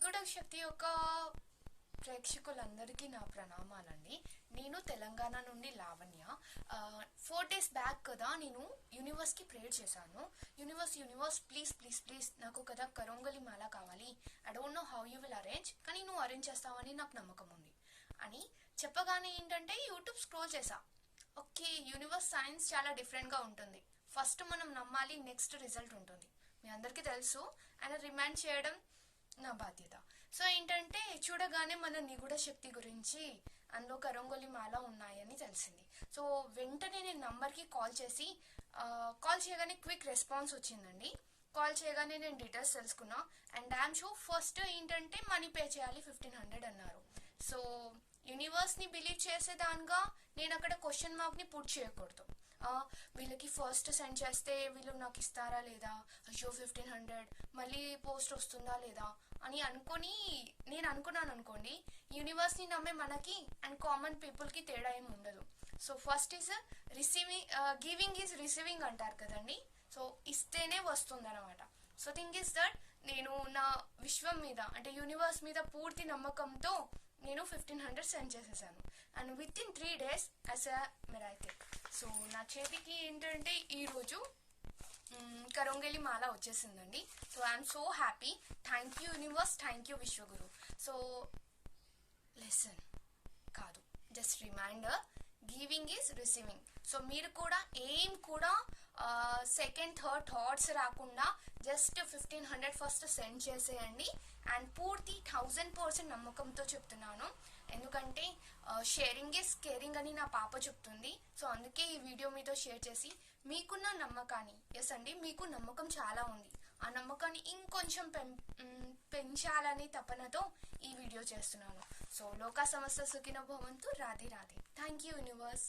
Good శక్తి యొక్క ప్రేక్షకులందరికీ నా ప్రణామాలండి. నేను తెలంగాణ నుండి లావణ్య. 4 days బ్యాక్ కదా నేను యూనివర్స్కి ప్రేయర్ చేశాను. యూనివర్స్ ప్లీజ్ ప్లీజ్ ప్లీజ్ నాకు కదా కరోంగలి మాల కావాలి. I don't know how you will arrange, కానీ నువ్వు అరేంజ్ చేస్తావని నాకు నమ్మకం ఉంది అని చెప్పగానే ఏంటంటే యూట్యూబ్ స్క్రోల్ చేసా. ఓకే, యూనివర్స్ సైన్స్ చాలా డిఫరెంట్గా ఉంటుంది. ఫస్ట్ మనం నమ్మాలి, నెక్స్ట్ రిజల్ట్ ఉంటుంది. మీ అందరికీ తెలుసు. ఆయన రిమైండ్ చేయడం నా బాధ్యత. సో ఏంటంటే చూడగానే మన నిగూఢ శక్తి గురించి అందులో కరంగోలి మాల ఉన్నాయని తెలిసింది. సో వెంటనే నేను నంబర్కి కాల్ చేయగానే క్విక్ రెస్పాన్స్ వచ్చిందండి. కాల్ చేయగానే నేను డీటెయిల్స్ తెలుసుకున్నా. అండ్ డామ్ షో ఫస్ట్ ఏంటంటే మనీ పే చేయాలి 1500 అన్నారు. సో యూనివర్స్ని బిలీవ్ చేసేదానిగా నేను అక్కడ క్వశ్చన్ మార్క్ని పుట్ చేయకూడదు. వీళ్ళకి ఫస్ట్ సెండ్ చేస్తే వీళ్ళు నాకు ఇస్తారా లేదా, అయ్యో 1500 మళ్ళీ పోస్ట్ వస్తుందా లేదా అని నేను అనుకున్నాను అనుకోండి. యూనివర్స్ని నమ్మే మనకి అండ్ కామన్ పీపుల్కి తేడా ఏమి ఉండదు. So first is giving is receiving అంటారు కదండి. సో ఇస్తేనే వస్తుంది అనమాట. సో థింగ్ ఈస్ దట్ నేను నా విశ్వం మీద అంటే యూనివర్స్ మీద పూర్తి నమ్మకంతో నేను 1500 సెండ్ చేసేసాను. And within 3 days as a miracle. So నా చేతికి ఏంటంటే ఈరోజు కరంగలి మాల వచ్చేసిందండి. So I'm so happy. Thank you universe, thank you విశ్వగురు. సో లెసన్ కాదు, just reminder, giving is receiving. So మీరు కూడా సెకండ్ థర్డ్ థాట్స్ రాకుండా జస్ట్ 1500 ఫస్ట్ సెండ్ చేసేయండి. అండ్ పూర్తి 1000% నమ్మకంతో చెప్తున్నాను. ఎందుకంటే షేరింగ్ ఈజ్ కేరింగ్ అని నా పాప చెప్తుంది. సో అందుకే ఈ వీడియో మీతో షేర్ చేసి మీకున్న నమ్మకాన్ని, ఎస్ అండి మీకు నమ్మకం చాలా ఉంది, ఆ నమ్మకాన్ని ఇంకొంచెం పెంచాలని తపనతో ఈ వీడియో చేస్తున్నాను. సో లోకా సమస్త సుఖినో భవంతు. Radhe Radhe. Thank you universe.